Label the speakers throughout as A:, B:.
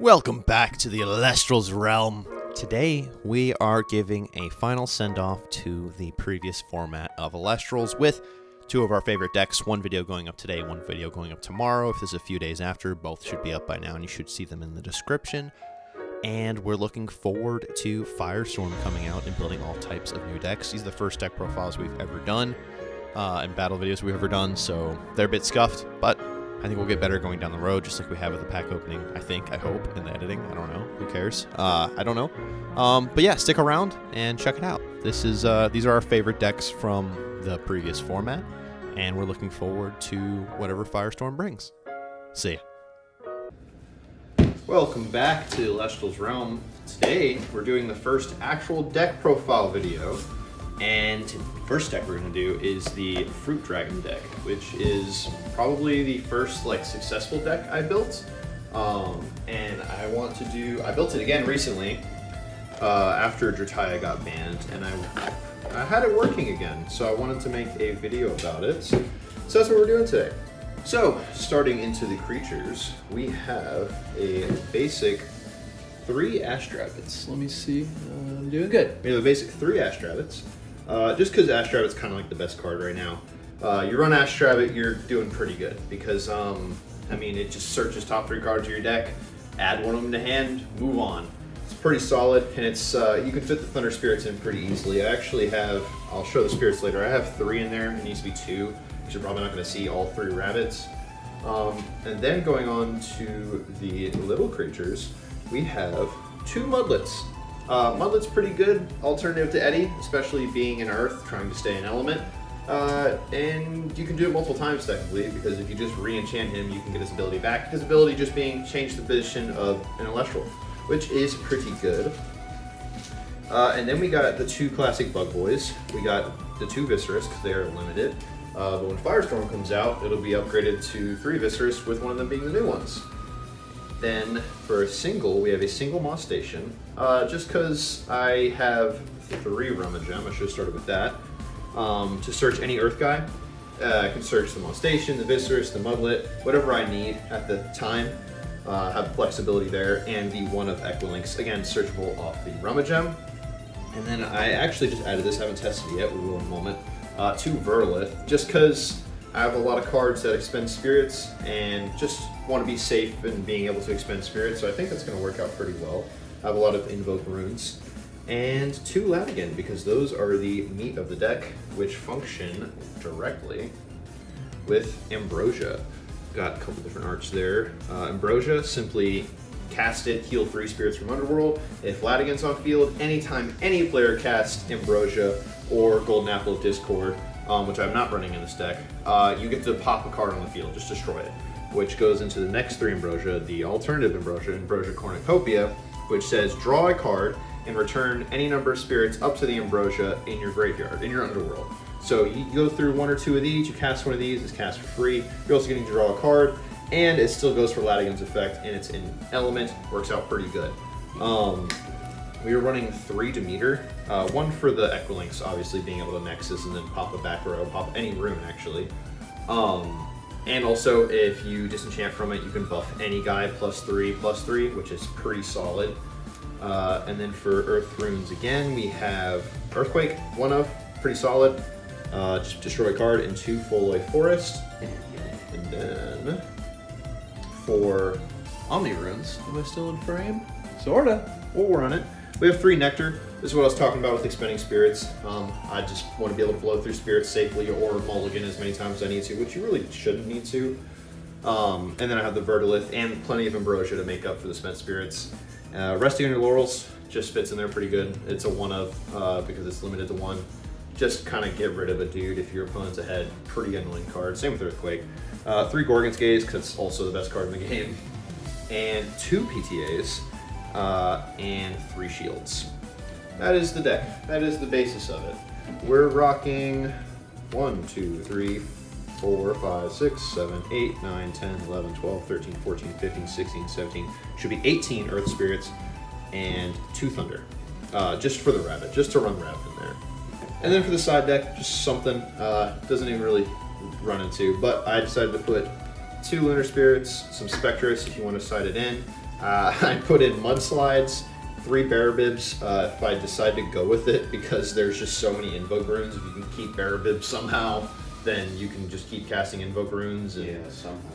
A: Welcome back to the Elestrals realm. Today, we are giving a final send-off to the previous format of Elestrals with two of our favorite decks. One video going up today, one video going up tomorrow. If this is a few days after, both should be up by now, and you should see them in the description. And we're looking forward to Firestorm coming out and building all types of new decks. These are the first deck profiles we've ever done, and battle videos we've ever done, so they're a bit scuffed, but I think we'll get better going down the road, just like we have with the pack opening, I hope, in the editing. I don't know. Who cares? I don't know. But yeah, stick around and check it out. These are our favorite decks from the previous format, and we're looking forward to whatever Firestorm brings. See ya. Welcome back to Elestrals Realm. Today, we're doing the first actual deck profile video. And the first deck we're going to do is the Fruit Dragon deck, which is probably the first successful deck I built. And I built it again recently after Drataya got banned, and I had it working again, so I wanted to make a video about it. So that's what we're doing today. So, starting into the creatures, we have a basic 3 Ash Rabbits. Let me see. I'm doing good. We have a basic 3 Ash Rabbits. Just because Ash Rabbit's kind of like the best card right now. You run Ash Rabbit, you're doing pretty good because, it just searches top 3 cards of your deck, add one of them to hand, move on. It's pretty solid, and it's you can fit the Thunder Spirits in pretty easily. I actually have, I'll show the Spirits later, I have 3 in there. It needs to be 2, because you're probably not going to see all 3 rabbits. And then going on to the little creatures, we have 2 Mudlets. Mudlet's pretty good alternative to Eddie, especially being an Earth, trying to stay an element. And you can do it multiple times technically, because if you just re-enchant him, you can get his ability back. His ability just being change the position of an Elestral, which is pretty good. And then we got the 2 classic Bug Boys. We got the 2 Viscerous, because they are limited. But when Firestorm comes out, it'll be upgraded to 3 Viscerous, with one of them being the new ones. Then for a single, we have a single Moss Station. Just because I have 3 Rummagem, I should have started with that. To search any Earth guy, I can search the Moss Station, the Viscerous, the Mudlet, whatever I need at the time. Have flexibility there, and the 1 of Equilinx, again, searchable off the Rummagem. And then I actually just added this, I haven't tested it yet, we will in a moment. 2 Verlith, just because I have a lot of cards that expend spirits, and just want to be safe in being able to expend spirits, so I think that's going to work out pretty well. I have a lot of Invoke Runes. And 2 Latigan, because those are the meat of the deck, which function directly with Ambrosia. Got a couple different arts there. Ambrosia, simply cast it, heal 3 spirits from Underworld. If Latigan's on field, anytime any player casts Ambrosia or Golden Apple of Discord, which I'm not running in this deck, you get to pop a card on the field, just destroy it, which goes into the next 3 Ambrosia, the alternative Ambrosia, Ambrosia Cornucopia, which says draw a card and return any number of spirits up to the Ambrosia in your graveyard, in your Underworld. So you go through 1 or 2 of these, you cast 1 of these, it's cast for free. You're also getting to draw a card, and it still goes for Latigan's effect, and it's in Element, works out pretty good. We were running 3 Demeter, 1 for the Equilinx, obviously being able to Nexus and then pop a back row, pop any rune actually. And also if you disenchant from it, you can buff any guy +3/+3, which is pretty solid. And then for Earth Runes again, we have Earthquake, 1 of, pretty solid. Just destroy a card, and 2 Full Life Forest. And then for Omni Runes, am I still in frame? Sorta. We'll run it. We have 3 Nectar. This is what I was talking about with expending spirits. I just want to be able to blow through spirits safely or mulligan as many times as I need to, which you really shouldn't need to. And then I have the Verdolith and plenty of Ambrosia to make up for the spent spirits. Resting on your laurels just fits in there pretty good. It's a 1 of because it's limited to 1. Just kind of get rid of a dude if your opponent's ahead. Pretty annoying card. Same with Earthquake. 3 Gorgon's Gaze, because it's also the best card in the game. And 2 PTAs. And 3 Shields. That is the deck. That is the basis of it. We're rocking 1, 2, 3, 4, 5, 6, 7, 8, 9, 10, 11, 12, 13, 14, 15, 16, 17. Should be 18 Earth Spirits and 2 Thunder. Just for the Rabbit, just to run Rabbit in there. And then for the side deck, just something, doesn't even really run into, but I decided to put 2 Lunar Spirits, some Spectrus if you want to side it in, I put in Mudslides, 3 Barabibs if I decide to go with it, because there's just so many Invoke Runes. If you can keep Barabib somehow, then you can just keep casting Invoke Runes and
B: somehow.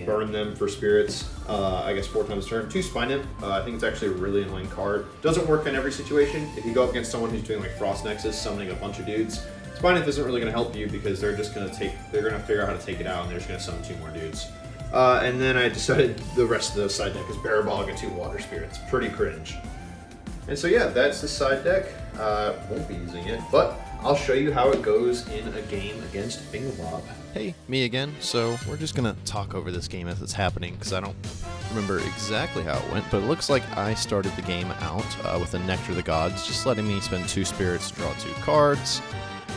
A: burn them for spirits. I guess 4 times a turn. 2 Spine Imp. I think it's actually a really annoying card. Doesn't work in every situation. If you go up against someone who's doing like Frost Nexus, summoning a bunch of dudes, Spine Imp isn't really going to help you because they're just going to figure out how to take it out, and they're just going to summon 2 more dudes. And then I decided the rest of the side deck is Barabog and 2 Water Spirits. Pretty cringe. And so yeah, that's the side deck. Won't be using it, but I'll show you how it goes in a game against Fingerbob. Hey, me again. So we're just gonna talk over this game as it's happening because I don't remember exactly how it went, but it looks like I started the game out with a Nectar of the Gods, just letting me spend 2 spirits to draw 2 cards.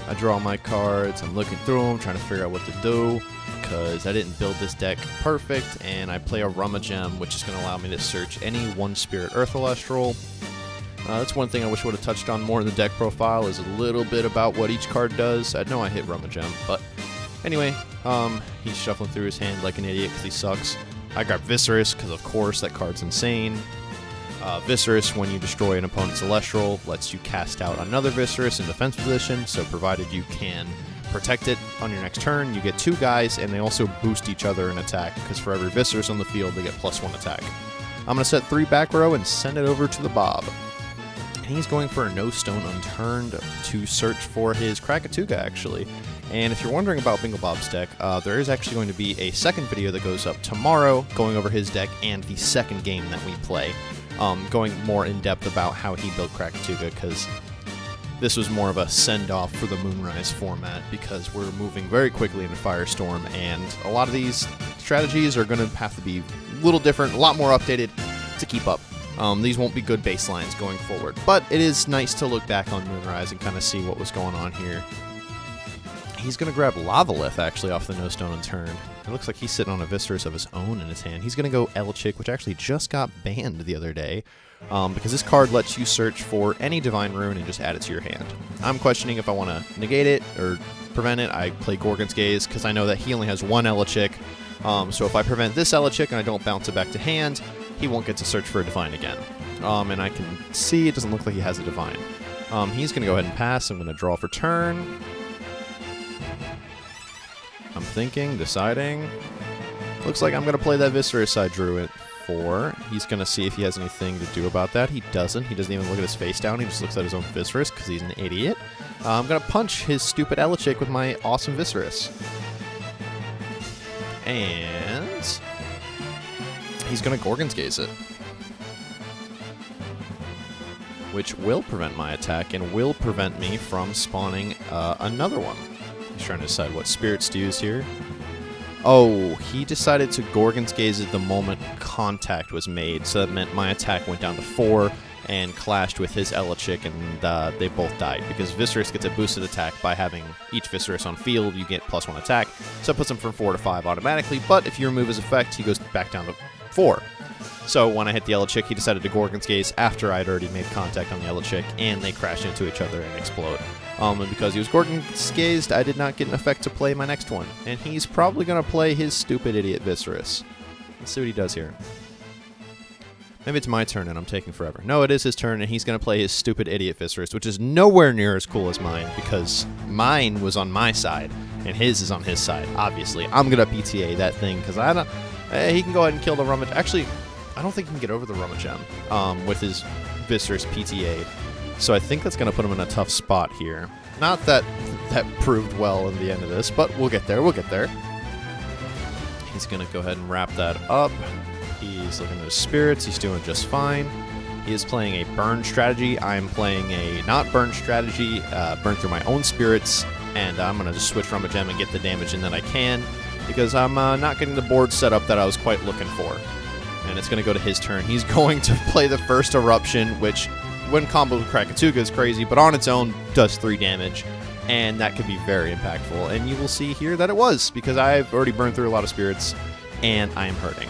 A: I draw my cards, I'm looking through them, trying to figure out what to do, because I didn't build this deck perfect, and I play a Rummagem, which is going to allow me to search any 1-spirit Earth Elestral. That's one thing I wish I would have touched on more in the deck profile, is a little bit about what each card does. I know I hit Rummagem, but anyway, he's shuffling through his hand like an idiot because he sucks. I got Viscerous, because of course that card's insane. Viscerous, when you destroy an opponent's Celestial, lets you cast out another Viscerous in defense position, so provided you can protect it on your next turn, you get 2 guys, and they also boost each other in attack, because for every Viscerous on the field, they get +1 attack. I'm going to set 3 back row and send it over to the Bob. And he's going for a No Stone Unturned to search for his Krakatuga, actually. And if you're wondering about Bingo Bob's deck, there is actually going to be a second video that goes up tomorrow, going over his deck and the second game that we play. Going more in depth about how he built Krakatuga, because this was more of a send-off for the Moonrise format, because we're moving very quickly into Firestorm, and a lot of these strategies are going to have to be a little different, a lot more updated to keep up. These won't be good baselines going forward, but it is nice to look back on Moonrise and kind of see what was going on here. He's going to grab Lavalith, actually, off the No Stone Unturned. It looks like he's sitting on a Viscerous of his own in his hand. He's going to go Elechik, which actually just got banned the other day, because this card lets you search for any Divine Rune and just add it to your hand. I'm questioning if I want to negate it or prevent it. I play Gorgon's Gaze, because I know that he only has 1 Elechik, so if I prevent this Elechik and I don't bounce it back to hand, he won't get to search for a Divine again. And I can see it doesn't look like he has a Divine. He's going to go ahead and pass. I'm going to draw for turn. I'm thinking, deciding. Looks like I'm going to play that Viscerous I drew it for. He's going to see if he has anything to do about that. He doesn't. He doesn't even look at his face down. He just looks at his own Viscerous because he's an idiot. I'm going to punch his stupid Elechik with my awesome Viscerous. And he's going to Gorgon's Gaze it, which will prevent my attack and will prevent me from spawning another one. He's trying to decide what spirits to use here. Oh, he decided to Gorgon's Gaze it the moment contact was made, so that meant my attack went down to 4 and clashed with his Elechik, and they both died, because Viscerous gets a boosted attack by having each Viscerous on field. You get +1 attack, so it puts him from 4 to 5 automatically, but if you remove his effect, he goes back down to 4. So when I hit the Elechik, he decided to Gorgon's Gaze after I'd already made contact on the Elechik, and they crash into each other and explode. And because he was Gorgon's Gazed, I did not get an effect to play my next one. And he's probably going to play his stupid idiot Viscerous. Let's see what he does here. Maybe it's my turn and I'm taking forever. No, it is his turn, and he's going to play his stupid idiot Viscerous, which is nowhere near as cool as mine, because mine was on my side, and his is on his side, obviously. I'm going to PTA that thing, because I don't... he can go ahead and kill the Rummage... Actually, I don't think he can get over the Rummagem with his Viscerous PTA. So I think that's going to put him in a tough spot here. Not that that proved well in the end of this, but we'll get there, we'll get there. He's going to go ahead and wrap that up. He's looking at his spirits, he's doing just fine. He is playing a burn strategy. I'm playing a not burn strategy, burn through my own spirits, and I'm going to just switch Rummagem and get the damage in that I can, because I'm not getting the board set up that I was quite looking for. And it's going to go to his turn. He's going to play the first Eruption, which, when comboed with Krakatuga, is crazy, but on its own does 3 damage, and that could be very impactful. And you will see here that it was, because I've already burned through a lot of spirits, and I am hurting.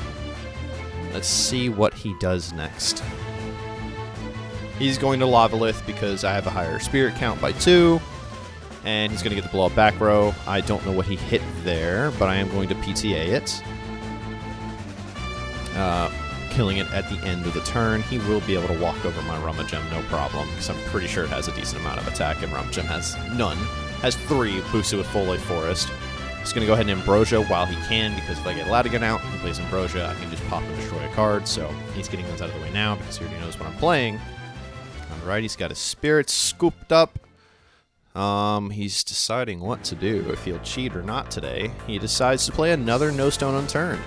A: Let's see what he does next. He's going to Lavalith because I have a higher spirit count by 2, and he's going to get the blow up back row. I don't know what he hit there, but I am going to PTA it. killing it at the end of the turn. He will be able to walk over my Rummagem, no problem, because I'm pretty sure it has a decent amount of attack, and Rummagem has none. Has 3, boosted with Full Life Forest. He's going to go ahead and Ambrosia while he can, because if I get Latigan out and he plays Ambrosia, I can just pop and destroy a card, so he's getting those out of the way now, because he already knows what I'm playing. Alright, he's got his Spirits scooped up. He's deciding what to do, if he'll cheat or not today. He decides to play another No Stone Unturned.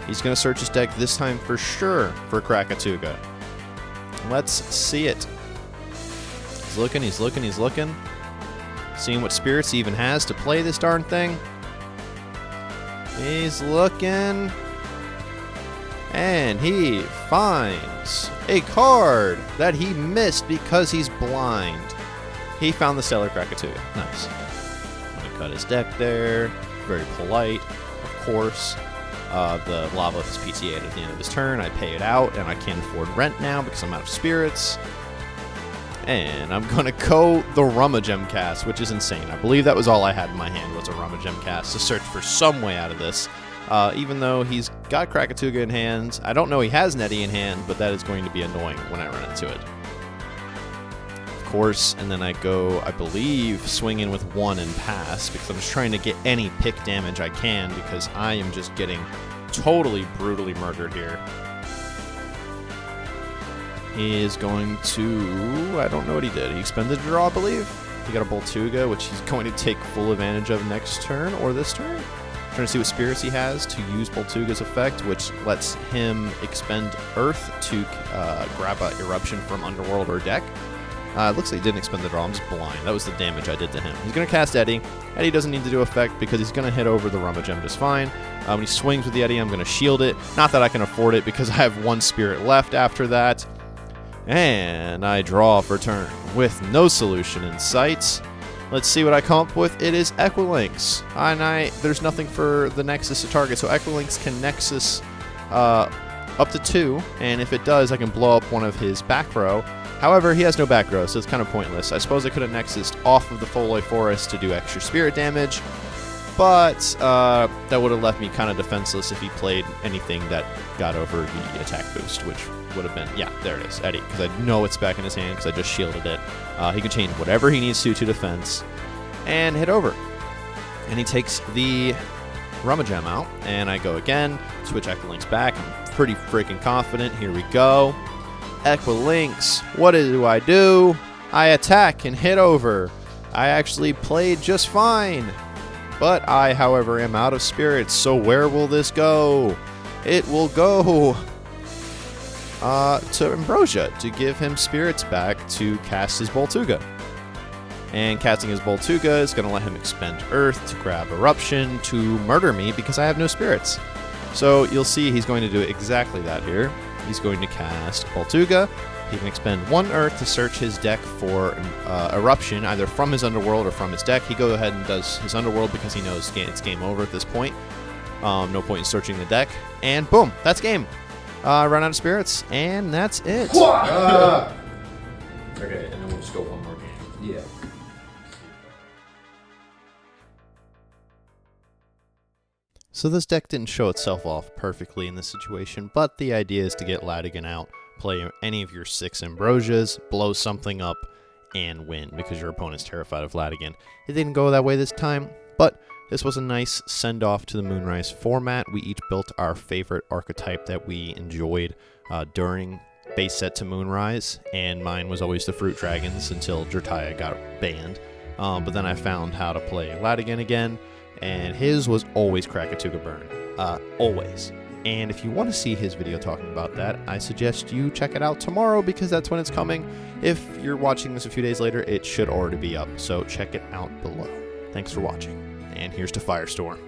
A: He's going to search his deck this time for sure for Krakatuga. Let's see it. He's looking, he's looking, he's looking. Seeing what spirits he even has to play this darn thing. He's looking. And he finds a card that he missed because he's blind. He found the Stellar Krakatuga. Nice. I'm going to cut his deck there. Very polite, of course. The Lava is PTA'd at the end of his turn. I pay it out, and I can't afford rent now because I'm out of spirits. And I'm going to go the Rummagem cast, which is insane. I believe that was all I had in my hand was a Rummagem cast to search for some way out of this. Even though he's got Krakatuga in hand, I don't know he has Netty in hand, but that is going to be annoying when I run into it. Of course, and then I go, I believe, swing in with 1 and pass, because I'm just trying to get any pick damage I can, because I am just getting totally brutally murdered here. He is going to, I don't know what he did. He expended a draw, I believe. He got a Boltuga, which he's going to take full advantage of next turn, or this turn. Trying to see what spirits he has to use Boltuga's effect, which lets him expend Earth to grab an Eruption from Underworld or deck. It looks like he didn't expend the draw. I'm just blind. That was the damage I did to him. He's going to cast Eddy. Eddy doesn't need to do effect because he's going to hit over the Rummagem just fine. When he swings with the Eddy, I'm going to shield it. Not that I can afford it because I have 1 spirit left after that. And I draw for turn with no solution in sight. Let's see what I come up with. It is Equilinx. And there's nothing for the Nexus to target, so Equilinx can Nexus up to 2, and if it does, I can blow up one of his back row. However, he has no back row, so it's kind of pointless. I suppose I could have Nexused off of the Full Life Forest to do extra spirit damage, but that would have left me kind of defenseless if he played anything that got over the attack boost, which would have been, yeah, there it is, Eddy, because I know it's back in his hand because I just shielded it. He can change whatever he needs to defense and hit over. And he takes the Rummagem out, and I go again, switch Equilinx back. I'm pretty freaking confident. Here we go. Equilinx, what do? I attack and hit over. I actually played just fine. But I, however, am out of spirits, so where will this go? It will go to Ambrosia to give him spirits back to cast his Boltuga. And casting his Boltuga is going to let him expend Earth to grab Eruption to murder me because I have no spirits. So you'll see he's going to do exactly that here. He's going to cast Boltuga. He can expend 1 Earth to search his deck for Eruption, either from his Underworld or from his deck. He goes ahead and does his Underworld because he knows it's game over at this point. No point in searching the deck. And boom, that's game. Run out of spirits, and that's it.
B: Okay, and then we'll just go one more game. Yeah.
A: So this deck didn't show itself off perfectly in this situation, but the idea is to get Latigan out, play any of your 6 Ambrosias, blow something up, and win, because your opponent's terrified of Latigan. It didn't go that way this time, but this was a nice send-off to the Moonrise format. We each built our favorite archetype that we enjoyed during base set to Moonrise, and mine was always the Fruit Dragons until Jertaya got banned. But then I found how to play Latigan again, and his was always Krakatuga Burn. Always. And if you want to see his video talking about that, I suggest you check it out tomorrow because that's when it's coming. If you're watching this a few days later, it should already be up, so check it out below. Thanks for watching, and here's to Firestorm.